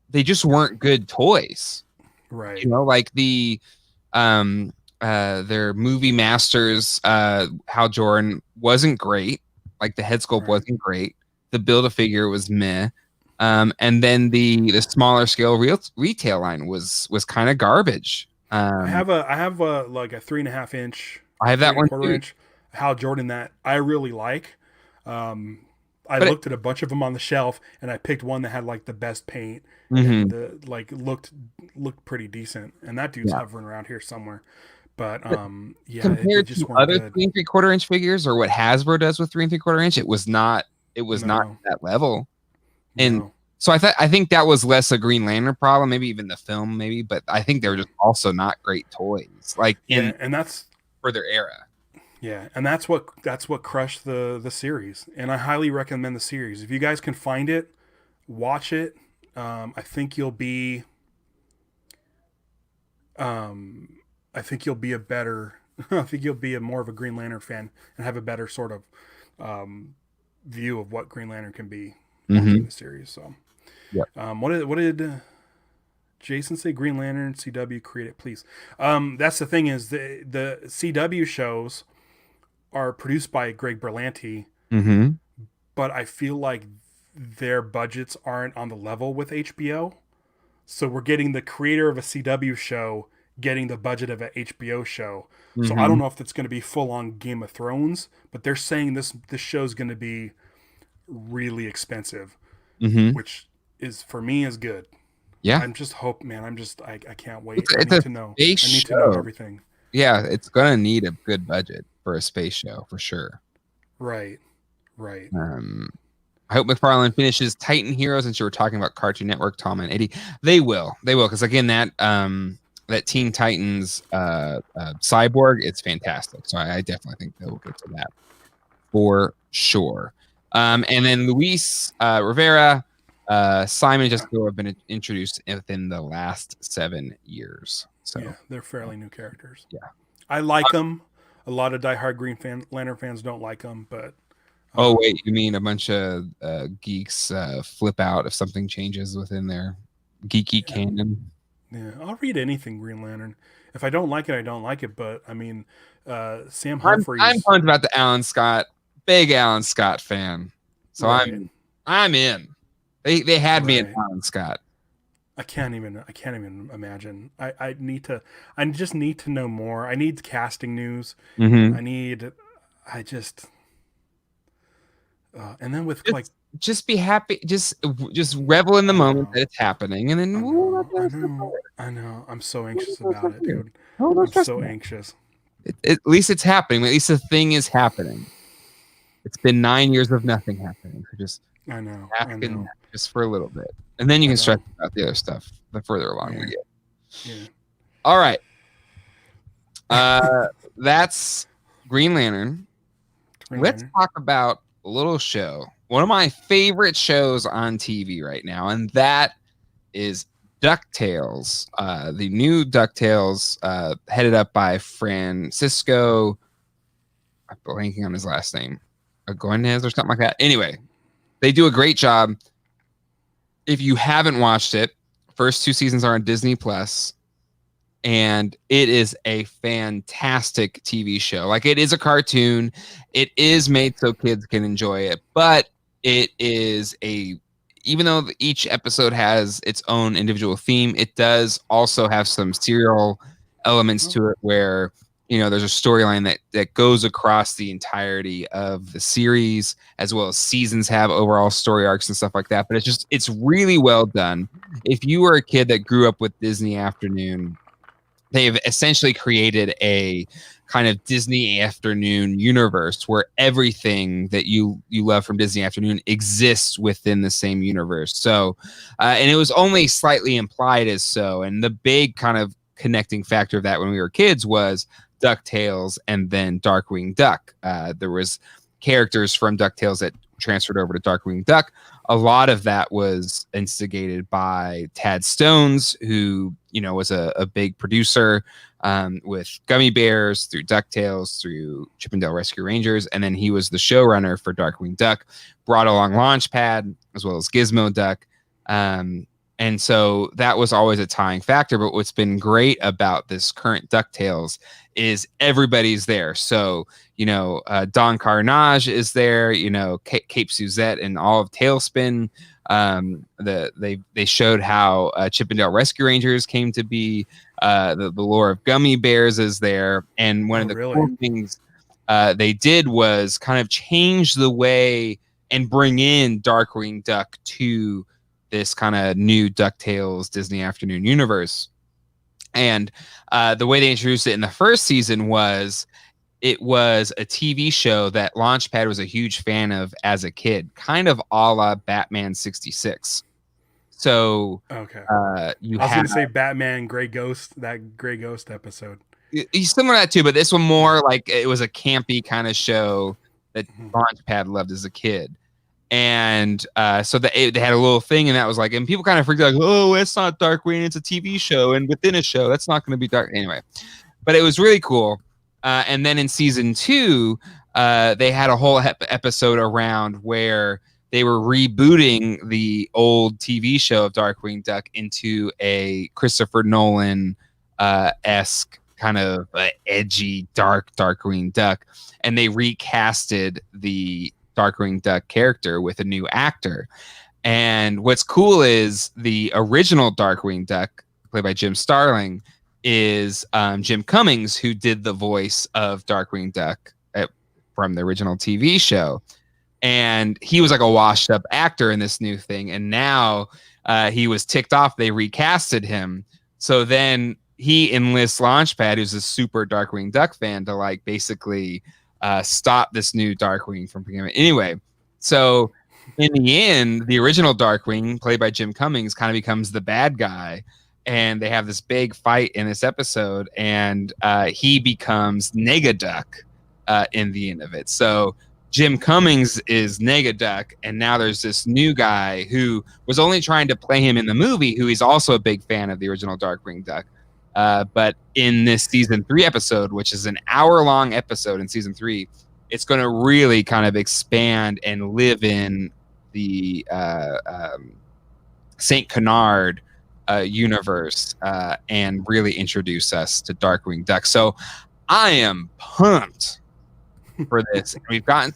they just weren't good toys. Right. Like um their movie masters, Hal Jordan wasn't great. Like the head sculpt Right. wasn't great. The build a figure was meh. And then the smaller scale retail line was kind of garbage. I have a like a 3.5 inch I or have three that and a one quarter too. inch Hal Jordan that I really like. Um, I But looked at a bunch of them on the shelf and I picked one that had like the best paint and mhm. the like looked pretty decent. And that dude's Yeah. hovering around here somewhere. But But yeah, they compared just to weren't other good. 3 3/4 inch figures or what Hasbro does with 3 3/4 inch, it was not No, that level. And no. so I think that was less a Green Lantern problem, maybe even the film, maybe, but I think they were Yeah. just also not great toys, like Yeah, and that's for their era. yeah, and that's what crushed the series. And I highly recommend the series. If you guys can find it, watch it. I think you'll be um, I think you'll be a better. I think you'll be a more of a Green Lantern fan and have a better sort of um, view of what Green Lantern can be watching Hmm. the series. So, Yep. what did Jason say? Green Lantern CW create it, please. That's the thing is the CW shows are produced by Greg Berlanti, Hmm. but I feel like their budgets aren't on the level with HBO. So we're getting the creator of a CW show getting the budget of an HBO show. So I don't Hmm. know if it's going to be full on Game of Thrones, but they're saying this show's going to be really expensive, Hmm. which is for me is good. Yeah. I'm just hope man. I can't wait. It's, I it's need a to know. space I need to know show. everything. Yeah, it's gonna need a good budget for a space show for sure. Right. Right. Um, I hope McFarlane finishes Titan Heroes, since you were talking about Cartoon Network, Tom and Eddie. They will, because again, that Teen Titans Cyborg, it's fantastic. So I definitely think they will get to that for sure. And then Luis Rivera, Simon, and Jessica have been introduced within the last 7 years. So Yeah, they're fairly new characters. yeah. I like them. A lot of diehard Lantern fans don't like them, but Oh wait, um, you mean a bunch of geeks flip out if something changes within their geeky yeah, canon? yeah, I'll read anything Green Lantern. If I don't like it, I don't like it. But I mean, Sam I'm Humphries, pumped about the Alan Scott, big Alan Scott fan. So right, I'm in. They had me at right. Alan Scott. I can't even imagine. I just need to know more. I need casting news. Mm-hmm. I need. I just. And then with Just like, just be happy. Just revel in the I moment know, that it's happening, and I then we'll let know, the I other stuff know, later. I know. I'm so We'll anxious let the other about stuff it, later. dude. No, don't I'm stress so about it. anxious. At least it's happening. At least the thing is happening. It's been 9 years of nothing happening. So just I know, back I in know, just for a little bit, and then you I can stress know. about the other stuff the further along we Yeah, get. yeah. All right, that's Green Lantern. Green Let's Lantern. talk about a little show. One of my favorite shows on TV right now, and that is Ducktales. The new Ducktales, headed up by Francisco. I'm blanking on his last name, Agones or something like that. Anyway, they do a great job. If you haven't watched it, first 2 seasons are on Disney Plus, and it is a fantastic TV show. Like, it is a cartoon, it is made so kids can enjoy it, but it is a even though each episode has its own individual theme, it does also have some serial elements Oh, to it where there's a storyline that goes across the entirety of the series, as well as seasons have overall story arcs and stuff like that. But it's really well done. If you were a kid that grew up with Disney Afternoon, they've essentially created a kind of Disney Afternoon universe where everything that you love from Disney Afternoon exists within the same universe. So, and it was only slightly implied as so. And the big kind of connecting factor of that when we were kids was Ducktales and then Darkwing Duck. There was characters from Ducktales that transferred over to Darkwing Duck. A lot of that was instigated by Tad Stones, who was a big producer with Gummy Bears, through Ducktales, through Chip 'n Dale Rescue Rangers, and then he was the showrunner for Darkwing Duck. Brought along Launchpad as well as Gizmo Duck. And so that was always a tying factor. But what's been great about this current DuckTales is everybody's there. So, Don Carnage is there, Cape Suzette and all of Tailspin. They showed how Chip 'n Dale Rescue Rangers came to be. The lore of Gummy Bears is there. And one of the cool things they did was kind of change the way and bring in Darkwing Duck to this kind of new DuckTales Disney Afternoon universe. And the way they introduced it in the first season was it was a TV show that Launchpad was a huge fan of as a kid, kind of a la Batman 66. So okay, I was going to say Batman Gray Ghost, that Gray Ghost episode. He's similar to that too, but this one more like it was a campy kind of show that Launchpad loved as a kid. And so they had a little thing, and that was like, and people kind of freaked out, like, oh, it's not Darkwing, it's a TV show, and within a show, that's not going to be dark anyway. But it was really cool. And then in season 2, they had a whole episode around where they were rebooting the old TV show of Darkwing Duck into a Christopher Nolan esque kind of edgy, dark Darkwing Duck, and they recasted the Darkwing Duck character with a new actor. And what's cool is the original Darkwing Duck, played by Jim Starling, is Jim Cummings, who did the voice of Darkwing Duck from the original TV show. And he was like a washed up actor in this new thing. And now he was ticked off. They recasted him. So then he enlists Launchpad, who's a super Darkwing Duck fan, to like basically stop this new Darkwing from becoming. Anyway, so in the end, the original Darkwing, played by Jim Cummings, kind of becomes the bad guy, and they have this big fight in this episode, and he becomes Negaduck in the end of it. So Jim Cummings is Negaduck, and now there's this new guy who was only trying to play him in the movie, who he's also a big fan of the original Darkwing Duck. But in this season 3 episode, which is an hour-long episode in season 3, it's going to really kind of expand and live in the St. Canard universe and really introduce us to Darkwing Duck. So I am pumped for this. We've gotten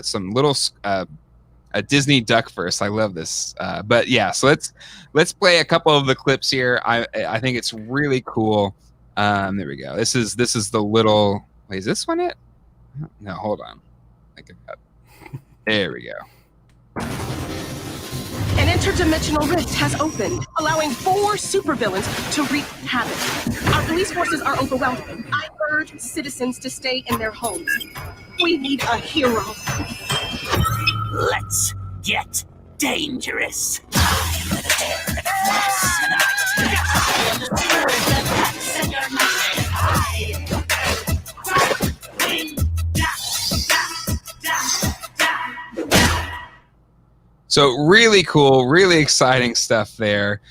some little a Disney Duck verse. I love this. But yeah, so let's play a couple of the clips here. I think it's really cool. There we go. This is the little. Wait, is this one it? No, hold on. There we go. An interdimensional rift has opened, allowing 4 supervillains to wreak havoc. Our police forces are overwhelmed. I urge citizens to stay in their homes. We need a hero. Let's get dangerous. So really cool, really exciting stuff there.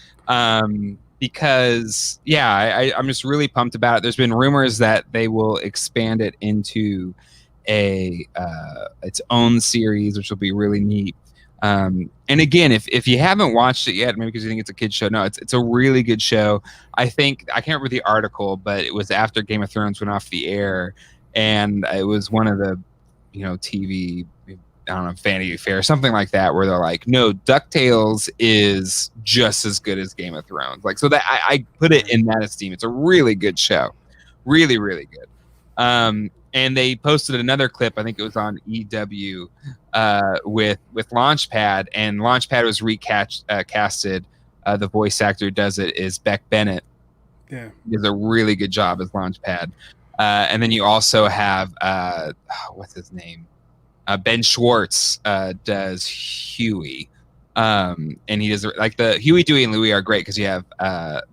Because I'm just really pumped about it. There's been rumors that they will expand it into its own series, which will be really neat. And again, if you haven't watched it yet, maybe because you think it's a kid's show, no, it's a really good show. I think I can't remember the article, but it was after Game of Thrones went off the air, and it was one of the TV, I don't know, Vanity Fair, something like that, where they're like, no, DuckTales is just as good as Game of Thrones. Like, so that I put it in that esteem. It's a really good show. Really, really good. And they posted another clip. I think it was on EW with Launchpad, and Launchpad was casted. The voice actor who does it is Beck Bennett. Yeah, he does a really good job as Launchpad. And then you also have what's his name? Ben Schwartz does Huey. And he does like the Huey, Dewey, and Louie are great because you have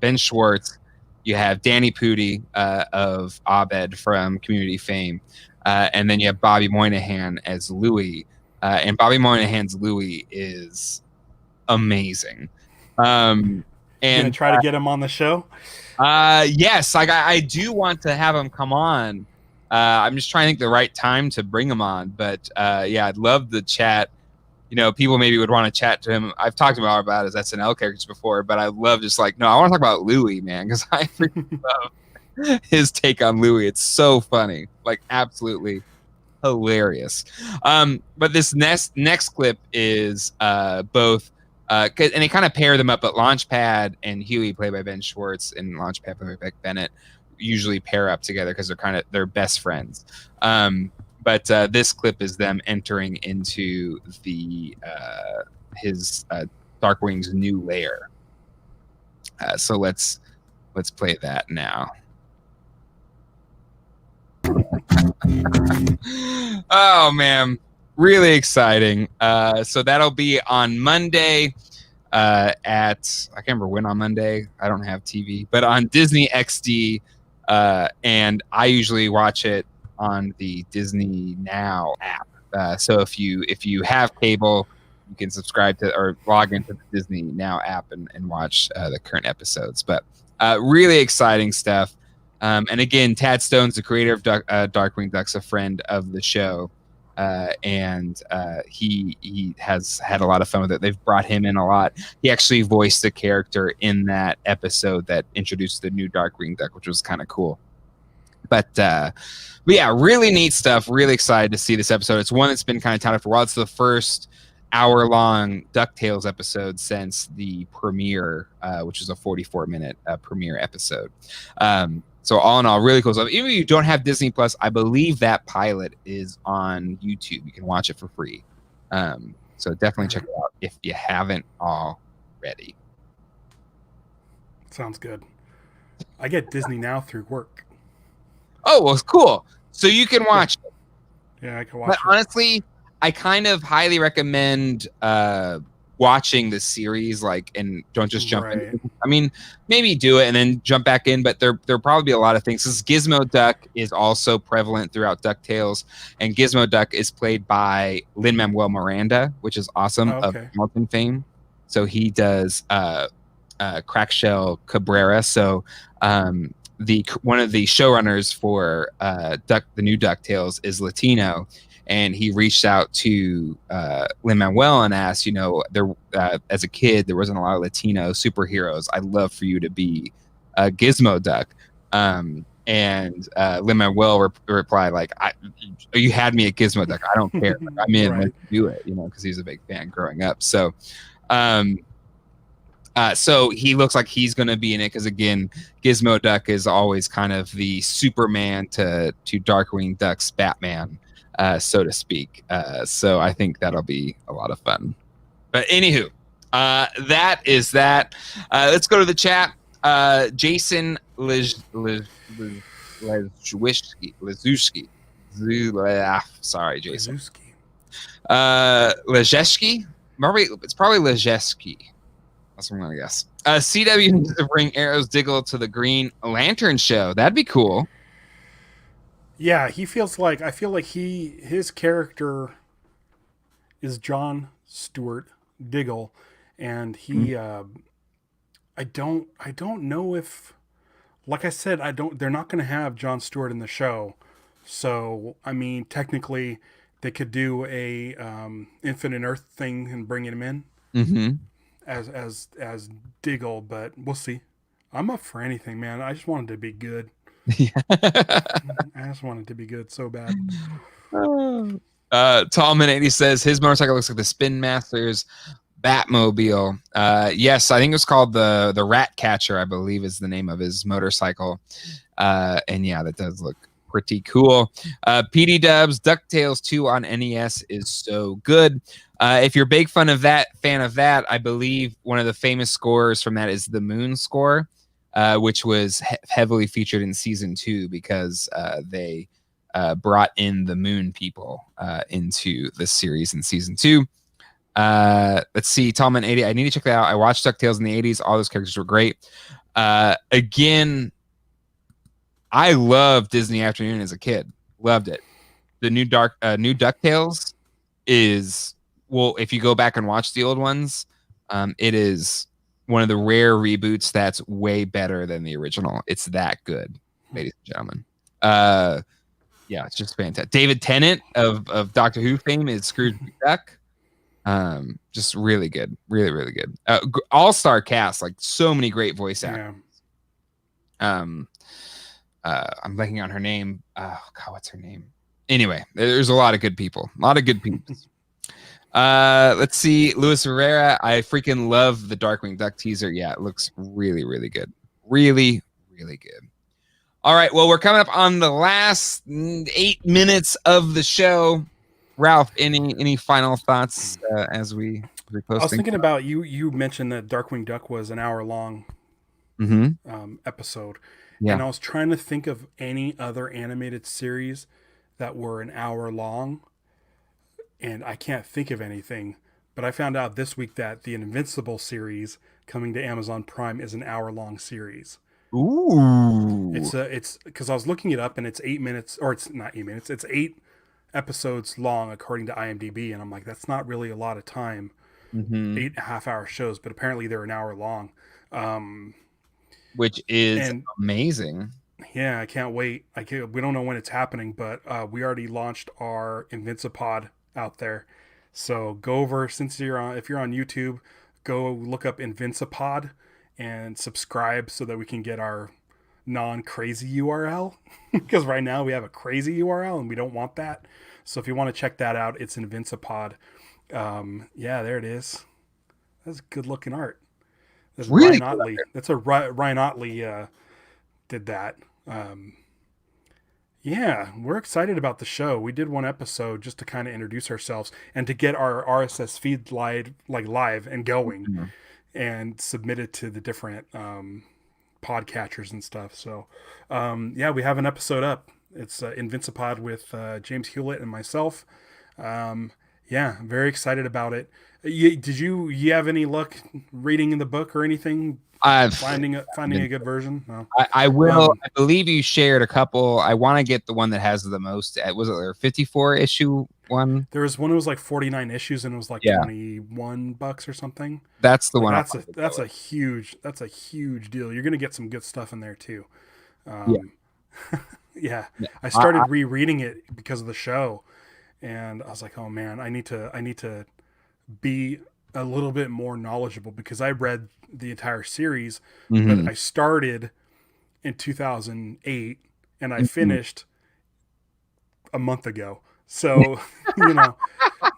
Ben Schwartz, you have Danny Pudi of Abed from Community fame, and then you have Bobby Moynihan as Louie. And Bobby Moynihan's Louie is amazing. And gonna try to get him on the show. Yes, like I do want to have him come on. I'm just trying to think the right time to bring him on, but yeah, I'd love the chat. You know, people maybe would want to chat to him. I've talked about his SNL characters before, but I love just like, no, I want to talk about Louie, man, because I freaking love his take on Louie. It's so funny, like absolutely hilarious. But this next clip is both, and they kind of pair them up, but Launchpad and Huey, played by Ben Schwartz, and Launchpad, played by Beck Bennett, usually pair up together because they're best friends. But this clip is them entering into his Darkwing's new lair. So let's play that now. Oh man, really exciting. So that'll be on Monday at, I can't remember when on Monday. I don't have TV, but on Disney XD. And I usually watch it on the Disney Now app. So if you have cable, you can subscribe to or log into the Disney Now app and watch the current episodes. But really exciting stuff. And again, Tad Stone's the creator of Darkwing Duck's a friend of the show. And he has had a lot of fun with it. They've brought him in a lot. He actually voiced the character in that episode that introduced the new Darkwing Duck, which was kind of cool. But yeah, really neat stuff. Really excited to see this episode. It's one that's been kind of touted for a while. It's the first hour-long Ducktales episode since the premiere, which is a 44-minute premiere episode. So all in all, really cool stuff. Even if you don't have Disney Plus, I believe that pilot is on YouTube. You can watch it for free. So definitely check it out if you haven't already. Sounds good. I get Disney Now through work. Oh, well, cool. So you can watch it. Yeah, I can watch But it. honestly, I kind of highly recommend watching the series, like, and don't just jump in. I mean, maybe do it and then jump back in, but there'll probably be a lot of things. This Gizmo Duck is also prevalent throughout DuckTales, and Gizmo Duck is played by Lin-Manuel Miranda, which is awesome, of Hamilton fame. So he does Crackshell Cabrera. So one of the showrunners for the new DuckTales is Latino. And he reached out to Lin-Manuel and asked, as a kid, there wasn't a lot of Latino superheroes. I'd love for you to be Gizmo Duck. And Lin-Manuel replied, like, you had me at Gizmo Duck. I don't care. Like, I'm in. Let's do it, because he's a big fan growing up. So so he looks like he's going to be in it because, again, Gizmo Duck is always kind of the Superman to Darkwing Duck's Batman. So to speak. So I think that'll be a lot of fun. But anywho, that is that. Let's go to the chat. Jason Lezuski. Sorry, Jason. Lezeski? It's probably Lezeski. That's what I'm going to guess. CW needs to bring Arrow's Diggle to the Green Lantern show. That'd be cool. Yeah, I feel like his character is John Stewart Diggle, and he I don't know if, like I said, they're not going to have John Stewart in the show. So, I mean, technically they could do a Infinite Earth thing and bring him in as Diggle, but we'll see. I'm up for anything, man. I just wanted to be good. Yeah. I just want it to be good so bad. Tallman80 says his motorcycle looks like the Spin Master's Batmobile. Yes, I think it was called the Rat Catcher, I believe is the name of his motorcycle. And yeah, that does look pretty cool. PD Dubs, Ducktales 2 on NES is so good. If you're a big fan of that, I believe one of the famous scores from that is the Moon score, which was heavily featured in season 2 because they brought in the Moon people into the series in season 2. Let's see, Tallman 80. I need to check that out. I watched DuckTales in the 80s. All those characters were great. Again, I loved Disney Afternoon as a kid. Loved it. The new DuckTales is, well, if you go back and watch the old ones, it is one of the rare reboots that's way better than the original. It's that good, ladies and gentlemen. Yeah, it's just fantastic. David Tennant of Doctor Who fame is Scrooge McDuck. Just really good, really good. All-star cast, like so many great voice actors. Yeah. I'm blanking on her name. Oh God, what's her name? Anyway, there's a lot of good people. Let's see, Luis Rivera. I freaking love the Darkwing Duck teaser. Yeah, it looks really good. Really good. All right, well, we're coming up on the last 8 minutes of the show. Ralph, any final thoughts as we repost? I was thinking about you mentioned that Darkwing Duck was an hour long episode. Yeah. And I was trying to think of any other animated series that were an hour long, and I can't think of anything. But I found out this week that the Invincible series coming to Amazon Prime is an hour long series. Ooh. It's because I was looking it up, and it's 8 minutes, or it's not 8 minutes. It's 8 episodes long according to IMDb, and I'm like, that's not really a lot of time. 8.5-hour shows, but apparently they're an hour long, which is amazing. Yeah, I can't wait. We don't know when it's happening, but we already launched our Invincipod out there, so go over, if you're on YouTube, go look up Invincipod and subscribe so that we can get our non-crazy URL, because right now we have a crazy URL and we don't want that. So if you want to check that out, it's Invincipod. Yeah, there it is. That's good looking art. That's really Ryan Otley. That's a Ryan Otley did that. Yeah, we're excited about the show. We did one episode just to kind of introduce ourselves and to get our RSS feed live and going, and submit it to the different podcatchers and stuff. So yeah, we have an episode up. It's Invincipod with James Hewlett and myself. Yeah, I'm very excited about it. Did you have any luck reading in the book or anything? Finding a good version? No. I will. I believe you shared a couple. I want to get the one that has the most. Was it their 54 issue one? There was one that was like 49 issues and it was like $21 or something. That's the one. That's a huge deal. You're gonna get some good stuff in there too. Yeah. I started rereading it because of the show, and I was like, oh man, I need to be a little bit more knowledgeable, because I read the entire series, but I started in 2008 and I finished a month ago. So,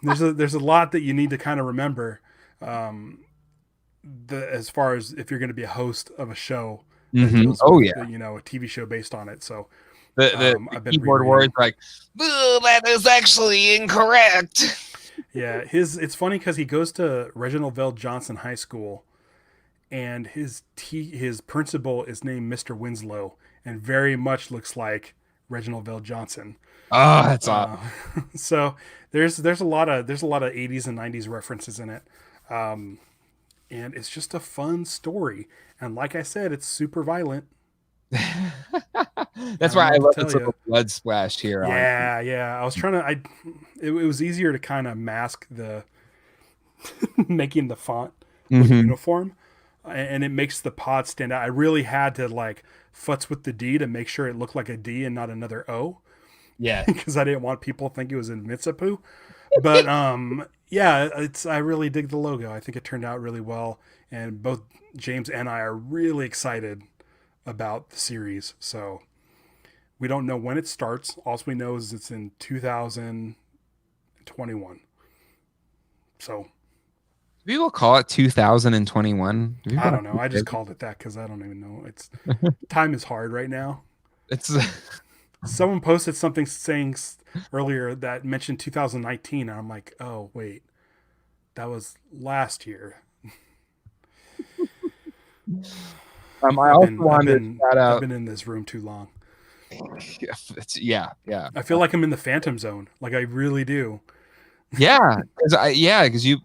there's a lot that you need to kind of remember, as far as if you're going to be a host of a show. A TV show based on it. So the keyboard words like, that is actually incorrect. Yeah, it's funny because he goes to Reginald VelJohnson High School, and his principal is named Mr. Winslow, and very much looks like Reginald VelJohnson. Oh, that's awesome. So there's a lot of 80s and 90s references in it, and it's just a fun story. And like I said, it's super violent. That's why I love this little blood splash here. Yeah. I was trying to. It was easier to kind of mask the making the font uniform, and it makes the pod stand out. I really had to futz with the D to make sure it looked like a D and not another O. Yeah, because I didn't want people to think it was Invincipu. But yeah, I really dig the logo. I think it turned out really well, and both James and I are really excited about the series. So we don't know when it starts. All we know is it's in 2021. So people call it 2021. I don't know. I just called it that because I don't even know. It's time is hard right now. It's Someone posted something saying earlier that mentioned 2019, and I'm like, oh wait, that was last year. I also wanted to shout I've out. been in this room too long. Yeah. I feel like I'm in the Phantom Zone. Like I really do. Yeah, because you've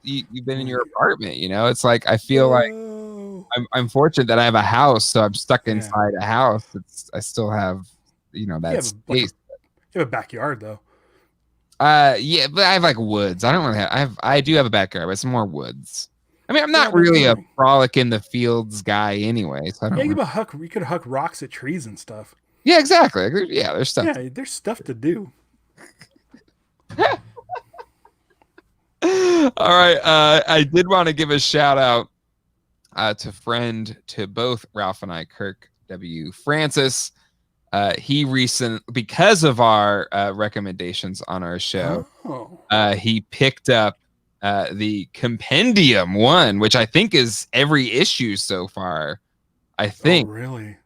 been in your apartment. It's like I feel like I'm fortunate that I have a house, so I'm stuck inside a house. I still have that space. You have a backyard though. Yeah, but I have like woods. I don't really have. I do have a backyard, but it's more woods. I mean, I'm not really a frolic in the fields guy anyway. So I don't. Yeah, you could huck rocks at trees and stuff. Yeah, exactly. Yeah, there's stuff. Yeah, there's stuff to do. All right. I did want to give a shout out to both Ralph and I, Kirk W. Francis. He because of our recommendations on our show, he picked up the Compendium one, which I think is every issue so far. I think. Oh, really?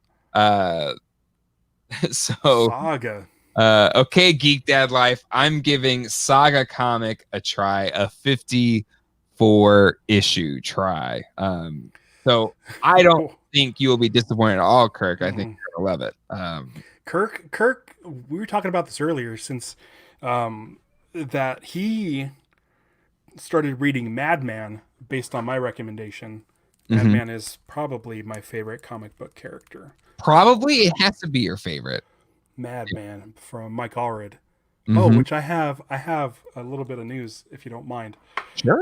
So Saga. Okay, Geek Dad Life. I'm giving Saga comic a try, a 54 issue try. So I don't think you will be disappointed at all, Kirk. I think you're gonna love it. Kirk, we were talking about this earlier since that he started reading Madman based on my recommendation. Madman is probably my favorite comic book character. Probably it has to be your favorite. Madman from Mike Allred. Oh, which I have a little bit of news if you don't mind. Sure.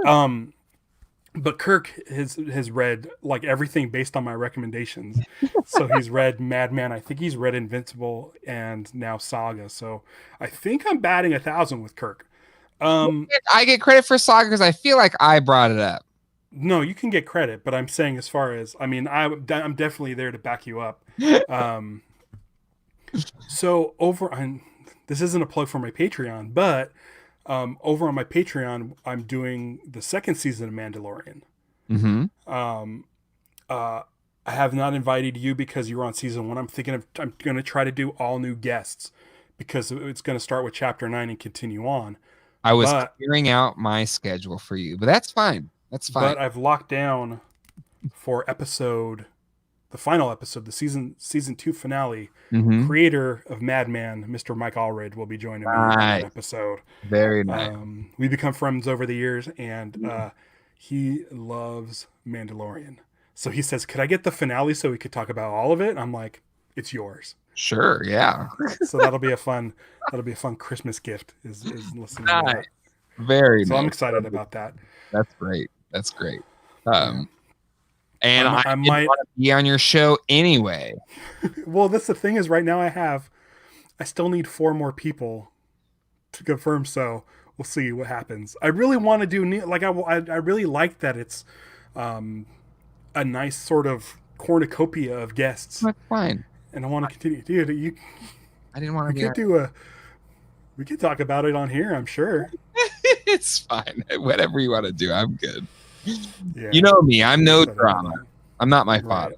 But Kirk has read like everything based on my recommendations. So he's read Madman. I think he's read Invincible and now Saga. So I think I'm batting 1,000 with Kirk. I get credit for Saga because I feel like I brought it up. No, you can get credit, but I'm saying as far as I'm definitely there to back you up. So over on, this isn't a plug for my Patreon, but over on my Patreon, I'm doing the second season of Mandalorian. I have not invited you because you were on season 1. I'm going to try to do all new guests because it's going to start with chapter 9 and continue on. I was clearing out my schedule for you, but that's fine. That's fine. But I've locked down for the final episode, the season 2 finale. Creator of Madman, Mr. Mike Allred, will be joining me on that episode. Very nice. We've become friends over the years, and he loves Mandalorian. So he says, "Could I get the finale so we could talk about all of it?" I'm like, "It's yours." Sure, yeah. So that'll be a fun Christmas gift. Is listening to that. Very. So nice. I'm excited about that. That's great. And I might want to be on your show anyway. Well, that's the thing is right now I still need 4 more people to confirm. So we'll see what happens. I really want to do I really like that it's a nice sort of cornucopia of guests. That's fine. And I want to continue. Dude, I didn't want to we could talk about it on here, I'm sure. It's fine. Whatever you want to do, I'm good. Yeah. You know me. I'm no drama. I'm not my father.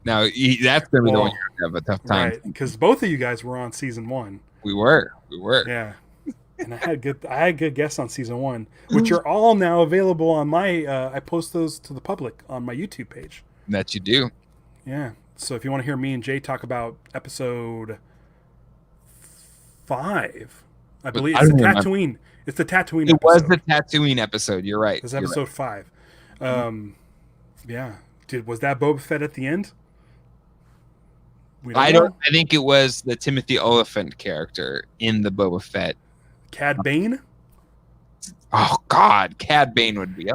Now, that's going to be the one you're going to have a tough time. Right, because both of you guys were on season 1. We were. Yeah. And I had good guests on season 1, which are all now available on my, I post those to the public on my YouTube page. That you do. Yeah. So if you want to hear me and Jay talk about episode 5, I believe it's the Tatooine. It's the Tatooine episode. It was the Tatooine episode. You're right. It's episode 5. Yeah. Was that Boba Fett at the end? I think it was the Timothy Oliphant character in the Boba Fett. Cad Bane? Oh God, Cad Bane would be.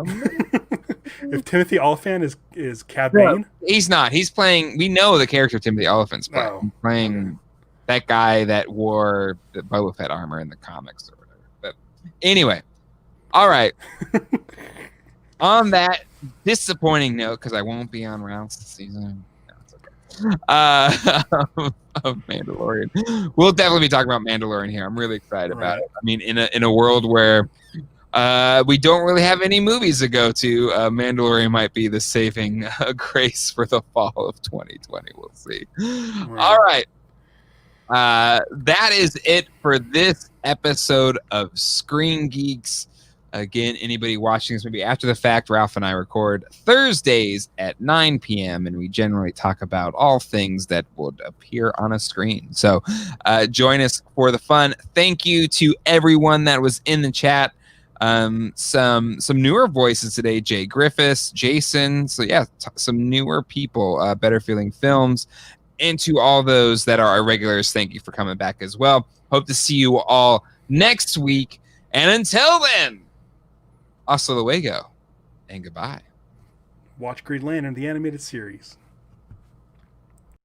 If Timothy Oliphant is Cad Bane? He's not. He's playing. We know the character Timothy Oliphant's playing. He's playing that guy that wore the Boba Fett armor in the comics or whatever. But anyway, all right. On that disappointing note, because I won't be on Ralph's season. No, it's okay. Of Mandalorian, we'll definitely be talking about Mandalorian here. I'm really excited about it. I mean, in a world where we don't really have any movies to go to, Mandalorian might be the saving grace for the fall of 2020. We'll see. All right. That is it for this episode of Screen Geeks. Again, anybody watching this maybe after the fact, Ralph and I record Thursdays at 9 p.m. and we generally talk about all things that would appear on a screen. So join us for the fun. Thank you to everyone that was in the chat. Some newer voices today: Jay Griffiths, Jason. So yeah, some newer people. Better Feeling Films, and to all those that are our regulars, thank you for coming back as well. Hope to see you all next week, and until then, hasta luego and goodbye. Watch Green Lantern, the animated series.